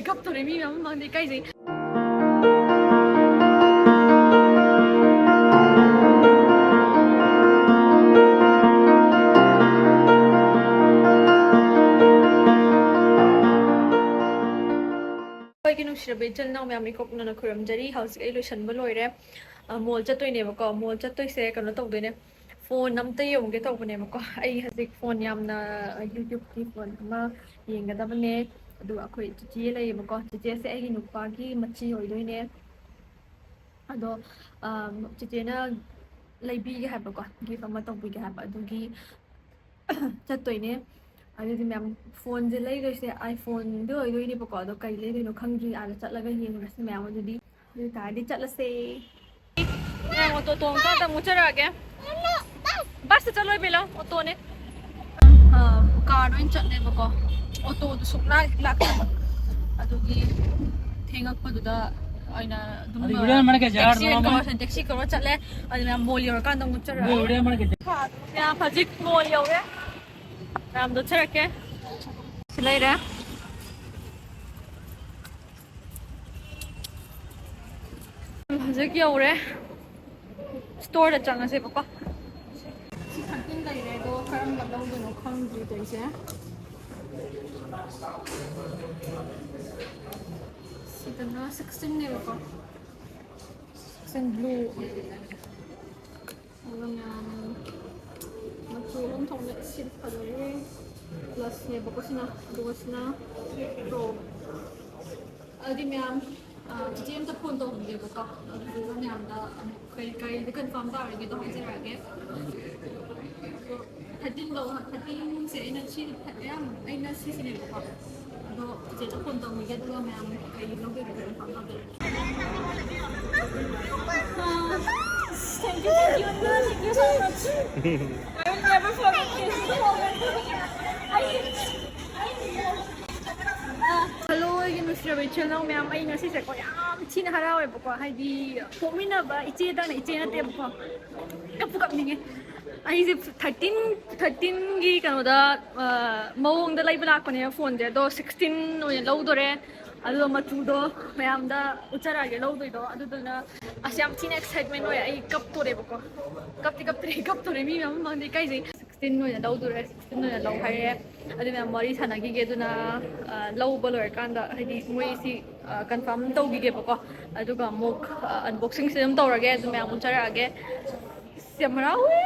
kaptore mi mama mang di kai ji ꯅꯨꯡꯁꯤꯔꯕ ꯏꯆꯜ ꯏꯅꯥꯎ ꯃꯌꯥꯝ ꯏꯀꯣꯛꯅꯅ ꯈꯨꯔꯨꯝꯖꯔꯤ ꯍꯧꯖꯤꯛ ꯑꯩ ꯂꯣꯏꯁꯟꯕ ꯂꯣꯏꯔꯦ ꯃꯣꯜ ꯆꯠꯇꯣꯏꯅꯦꯕꯀꯣ ꯃꯣꯜ ꯆꯠꯇꯣꯏꯁꯦ ꯀꯩꯅꯣ ꯇꯧꯗꯣꯏꯅꯦ ꯐꯣꯟ ꯑꯝꯇ ꯌꯦꯡꯒꯦ ꯇꯧꯕꯅꯦꯕꯀꯣ ꯑꯩ ꯍꯧꯖꯤꯛ ꯐꯣꯟ ꯌꯥꯝꯅ ꯌꯨꯇ꯭ꯌꯨꯕꯀꯤ ꯐꯣꯟ ꯑꯃ ꯌꯦꯡꯒꯗꯕꯅꯦ ꯑꯗꯨꯒ ꯑꯩꯈꯣꯏ ꯆꯤꯆꯦ ꯂꯩꯌꯦꯕꯀꯣ ꯆꯤꯆꯦꯁꯦ ꯑꯩꯒꯤ ꯅꯨꯄꯥꯒꯤ ꯃꯆꯤ ꯑꯣꯏꯗꯣꯏꯅꯦ ꯑꯗꯣ ꯆꯤꯆꯦꯅ ꯂꯩꯕꯤꯒꯦ ꯍꯥꯏꯕꯀꯣ ꯒꯤꯐ ꯑꯃ ꯇꯧꯕꯤꯒꯦ ꯍꯥꯏꯕ ꯑꯗꯨꯒꯤ ꯆꯠꯇꯣꯏꯅꯦ ꯑꯗꯨꯗꯤ ꯃꯌꯥꯝ ꯐꯣꯟꯁꯦ ꯂꯩꯗꯣꯏꯁꯦ ꯑꯥꯏꯐꯣꯟꯗ ꯑꯣꯏꯗꯣꯏꯅꯦꯕꯀꯣ ꯑꯗꯣ ꯀꯩ ꯂꯩꯗꯣꯏꯅꯣ ꯈꯪꯗ꯭ꯔꯤ ꯑꯥꯗ ꯆꯠꯂꯒ ꯌꯦꯡꯉꯨꯔꯁꯤ ꯃꯌꯥꯝ ꯑꯗꯨꯗꯤ ꯑꯗꯨ ꯇꯥꯔꯗꯤ ꯆꯠꯂꯁꯦ ꯃꯌꯥꯝ ꯑꯣꯇꯣ ꯇꯣꯡꯀꯥꯟꯗ ꯑꯃꯨꯛ ꯆꯠꯂꯛꯑꯒꯦ ꯕꯁꯇ ꯆꯠꯂꯣꯏ ꯕꯦꯂꯥ ꯑꯣꯇꯣꯅꯦ ꯀꯥꯔꯗ ꯑꯣꯏꯅ ꯆꯠꯂꯦꯕꯀꯣ ꯑꯣꯇꯣꯗꯨ ꯁꯨꯛꯂꯥꯛ ꯂꯥꯛꯇꯕ ꯑꯗꯨꯒꯤ ꯊꯦꯡꯉꯛꯄꯗꯨꯗ ꯑꯣꯏꯅ ꯑꯗꯨꯝ ꯇꯦꯛꯁꯤ ꯀꯧꯔ ꯆꯠꯂꯦ ꯑꯗꯨꯅ ꯃꯣꯜ ꯌꯧꯔꯀꯥꯟꯗ ꯑꯃꯨꯛ ꯆꯠꯂꯛꯑꯦ ꯃꯌꯥꯝ ꯍꯧꯖꯤꯛ ꯃꯣꯜ ꯌꯧꯔꯦ ꯃꯌꯥꯝꯗꯣ ꯆꯠꯂꯛꯀꯦ ꯁꯤ ꯂꯩꯔꯦ ꯍꯧꯖꯤꯛ ꯌꯧꯔꯦ ꯁ꯭ꯇꯣꯔꯗ ꯆꯪꯉꯁꯦꯕꯀꯣ ꯁꯤ 13 ꯂꯩꯔꯦ ꯑꯗꯣ ꯀꯔꯝꯕ ꯂꯧꯗꯣꯏꯅꯣ ꯈꯪꯗ꯭ꯔꯤ ꯇꯧꯔꯤꯁꯦ ꯁꯤꯗꯅ 16ꯅꯦꯕꯀꯣ 16 ꯕ꯭ꯂꯨ ꯑꯗꯨꯒ ꯃꯌꯥꯝ ꯃꯆꯨ ꯑꯍꯨꯝ ꯊꯣꯛꯅ ꯁꯤ ꯐꯖꯔꯦ ꯄ꯭ꯂꯁꯅꯦꯕꯀꯣ ꯁꯤꯅ ꯑꯗꯨꯒ ꯁꯤꯅ ꯄ꯭ꯔꯣ ꯑꯗꯨꯗꯤ ꯃꯌꯥꯝ ꯆꯤꯆꯦ ꯑꯝꯇ ꯐꯣꯟ ꯇꯧꯕꯤꯒꯦꯕꯀꯣ ꯑꯗꯨꯗꯨꯒ ꯃꯌꯥꯝꯗ ꯀꯔꯤꯗ ꯀꯟꯐꯥꯔꯝ ꯇꯥꯔꯒꯦꯗꯣ ꯍꯥꯏꯖꯔꯛꯑꯒꯦ ꯑꯗꯣ 13ꯁꯦ ꯑꯩꯅ ꯁꯤꯁꯤꯅꯦꯕꯀꯣ ꯑꯗꯣ ꯆꯤꯆꯦꯗ ꯐꯣꯟ ꯇꯧꯕꯤꯒꯦ ꯑꯗꯨꯒ ꯃꯌꯥꯝ ꯀꯔꯤ ꯂꯧꯗꯣꯏꯅꯣ ꯀꯟꯐꯥꯔꯝ ꯇꯧꯖꯔꯛꯑꯒꯦ Thank you, Anna. Thank you so much. I will never forget this moment. Hello, ꯑꯩꯒꯤ ꯅꯨꯡꯁꯤꯔꯕ ꯏꯆꯦꯜꯅꯥꯎ ꯃꯌꯥꯝ ꯑꯩ ꯉꯁꯤꯁꯦꯀꯣ ꯌꯥꯝ ꯊꯤꯅ ꯍꯔꯥꯎꯋꯦꯕꯀꯣ ꯍꯥꯏꯗꯤ ꯄꯣꯛꯃꯤꯟꯅꯕ ꯏꯆꯦꯗꯪꯅ ꯏꯆꯦ ꯅꯠꯇꯦꯕꯀꯣ ꯀꯞꯄꯨ ꯀꯞꯅꯤꯡꯉꯦ ꯑꯩꯁꯦ 13ꯒꯤ ꯀꯩꯅꯣꯗ ꯃꯑꯣꯡꯗ ꯂꯩꯕ ꯂꯥꯛꯄꯅꯦꯕ ꯐꯣꯟꯁꯦ ꯑꯗꯣ 16 ꯑꯣꯏꯅ ꯂꯧꯗꯣꯔꯦ ꯑꯗꯨꯒ ꯃꯆꯨꯗꯣ ꯃꯌꯥꯝꯗ ꯎꯠꯆꯔꯛꯑꯒꯦ ꯂꯧꯗꯣꯏꯗꯣ ꯑꯗꯨꯗꯨꯅ ꯑꯁ ꯌꯥꯝ ꯊꯤꯅ ꯑꯦꯛꯁꯥꯏꯠꯃꯦꯟ ꯑꯣꯏ ꯑꯩ ꯀꯞꯇꯣꯔꯦꯕꯀꯣ ꯀꯞꯇꯣꯔꯦ ꯃꯤ ꯃꯌꯥꯝ ꯃꯃꯥꯡꯗ ꯏꯀꯥꯏꯖꯩ 16 ꯑꯣꯏꯅ ꯂꯧꯗꯣꯔꯦ 16 ꯑꯣꯏꯅ ꯂꯧ ꯍꯥꯏꯔꯦ ꯑꯗꯨ ꯃꯌꯥꯝ ꯋꯥꯔꯤ ꯁꯥꯟꯅꯈꯤꯒꯦ ꯑꯗꯨꯅ ꯂꯧꯕ ꯂꯣꯏꯔꯀꯥꯟꯗ ꯍꯥꯏꯗꯤ ꯃꯣꯏꯁꯤ ꯀꯟꯐꯥꯔꯝ ꯇꯧꯈꯤꯒꯦꯕꯀꯣ ꯑꯗꯨꯒ ꯑꯃꯨꯛ ꯑꯟꯕꯣꯛꯁꯤꯡꯁꯦ ꯑꯗꯨꯝ ꯇꯧꯔꯒꯦ ꯑꯗꯨ ꯃꯌꯥꯝ ꯎꯠꯆꯔꯛꯑꯒꯦ ꯌꯥꯝ ꯍꯔꯥꯎꯋꯦ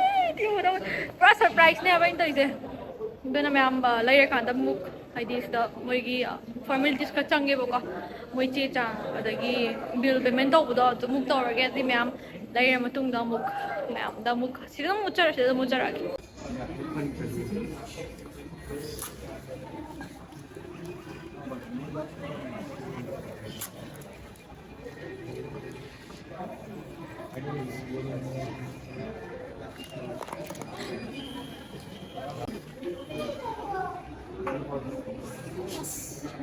ꯄꯨꯔꯥ ꯁꯔꯄ꯭ꯔꯥꯏꯖꯅꯦꯕ ꯑꯩꯅ ꯇꯧꯔꯤꯁꯦ ꯑꯗꯨꯅ ꯃꯌꯥꯝ ꯂꯩꯔꯀꯥꯟꯗ ꯑꯃꯨꯛ ꯍꯥꯏꯗꯤ ꯁꯤꯗ ꯃꯣꯏꯒꯤ ꯐꯣꯔꯃꯦꯂꯤꯇꯤꯁ ꯈꯔ ꯆꯪꯉꯦꯕꯀꯣ ꯃꯣꯏ ꯆꯦ ꯆꯥꯡ ꯑꯗꯒꯤ ꯕꯤꯜ ꯄꯦꯃꯦꯟ ꯇꯧꯕꯗꯣ ꯑꯗꯨꯃꯨꯛ ꯇꯧꯔꯒꯦ ꯑꯗꯨꯗꯤ ꯃꯌꯥꯝ ꯂꯩꯔ ꯃꯇꯨꯡꯗ ꯑꯃꯨꯛ ꯃꯌꯥꯝꯗ ꯑꯃꯨꯛ ꯁꯤꯗ ꯑꯗꯨꯝ ꯁꯤꯗ ꯑꯗꯨꯝ ꯎꯠꯆꯔꯛꯑꯒꯦ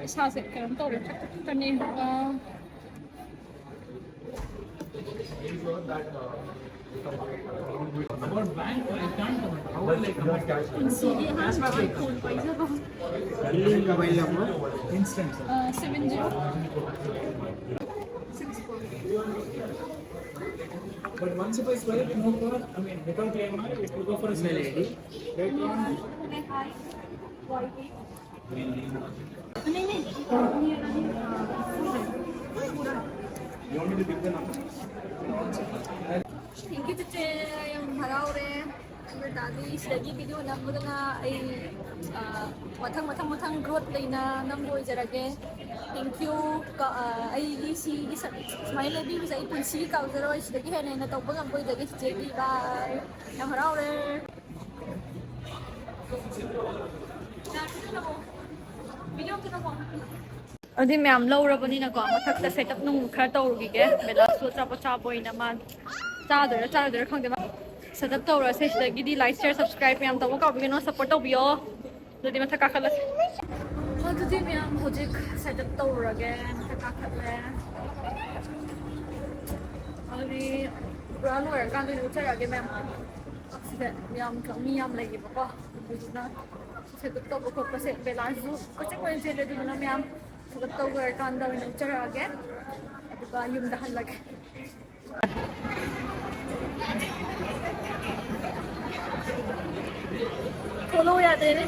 이사세 그럼 또 이렇게 했더니 CD has my phone paisa ba mobile number instant 70 But once if I swipe no for I mean without EMI it will go for a smell ID later on You want me to give the number? Thank you Chiche, yung haraure. Dati sidagi video namudana ay matang growth lay na namboy jarage. Thank you ay si smile na bibi sa ipon si ka zero ay sidagi henay na tawag ang boy dagi Chiche bye. Yung haraure. Video ko na mo. ꯑꯗꯨꯗꯤ ꯃꯌꯥꯝ ꯂꯧꯔꯕꯅꯤꯅꯀꯣ ꯃꯊꯛꯇ setup ꯅꯨꯡ ꯈꯔ ꯇꯧꯔꯨꯈꯤꯒꯦ ꯕꯦꯂꯥꯁꯨ ꯑꯆꯥꯄꯣꯠ ꯆꯥꯕ ꯑꯣꯏꯅ ꯃꯥ ꯆꯥꯗꯣꯏꯔꯥ ꯈꯪꯗꯦ ꯃꯥ ꯁꯦꯠꯑꯞ ꯇꯧꯔꯁꯦ ꯁꯤꯗꯒꯤꯗꯤ ꯂꯥꯏꯛ ꯁꯤꯌꯔ ꯁꯕꯁꯀ꯭ꯔꯥꯏꯕ ꯃꯌꯥꯝ ꯇꯧꯕ ꯀꯥꯎꯕꯤꯒꯅꯣ ꯁꯞꯄꯣꯔꯠ ꯇꯧꯕꯤꯌꯣ ꯑꯗꯨꯗꯤ ꯃꯊꯛ ꯀꯥꯈꯠꯂꯁꯦ ꯑꯗꯨꯗꯤ ꯃꯌꯥꯝ ꯍꯧꯖꯤꯛ ꯁꯦꯠꯑꯞ ꯇꯧꯔꯨꯔꯒꯦ ꯃꯊꯛ ꯀꯥꯈꯠꯂꯦ ꯑꯗꯨꯗꯤ ꯄꯨꯔꯥ ꯂꯣꯏꯔꯀꯥꯟꯗ ꯎꯠꯆꯔꯛꯑꯒꯦ ꯃꯌꯥꯝ ꯁꯤꯗ ꯃꯤ ꯌꯥꯝ ꯂꯩꯌꯦꯕꯀꯣ ꯑꯗꯨꯗꯨꯅ ꯁꯦꯠꯑꯞ ꯇꯧꯕ ꯈꯣꯠꯄꯁꯦ ꯕꯦꯂꯥꯁꯨ ꯀꯣꯏꯆꯠ ꯆꯦꯜꯂꯦ ꯑꯗꯨꯗꯨꯅ ꯃꯌꯥꯝ ꯊꯕꯛ ꯇꯧꯈ꯭ꯔꯀꯥꯟꯗ ꯑꯣꯏꯅ ꯎꯠꯆꯔꯛꯑꯒꯦ ꯑꯗꯨꯒ ꯌꯨꯝꯗ ꯍꯜꯂꯒꯦ ꯊꯣꯛꯂꯛꯎ ꯌꯥꯗꯦꯅꯦ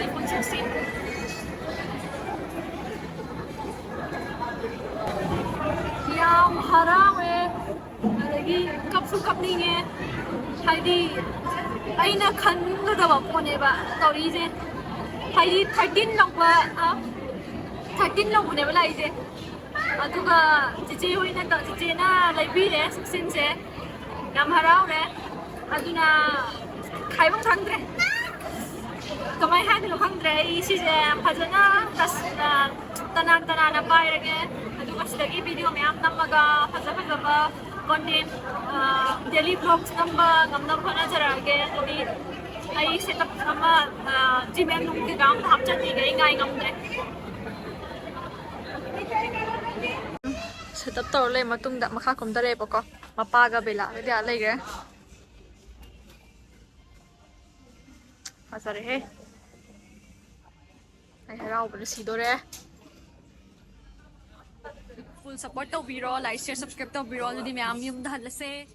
iPhone 16 yam harawe adagi kapsu kapninge haidi aina khangadaba poneba tawise haidi 13 longba 13 longuneba laise aduga chiche hoina ta chiche na laibire 16 se yam harawe aduna khaibam thangdre kamai haidilo khangdre isise phajana tana pairage aduga sidagi video mayam namaga phajaba content daily vlogs namba ngamna khana jarage adi ai setup ama gmail nung ki gam hapchani gai ngai ngamdre setup tor le matungda makha komdare bako mapaga bela dia leire Pasare he. Ay haraubana sidore. Full support to biro, like, share, subscribe to biro. Ludi mayam yung dahil lase.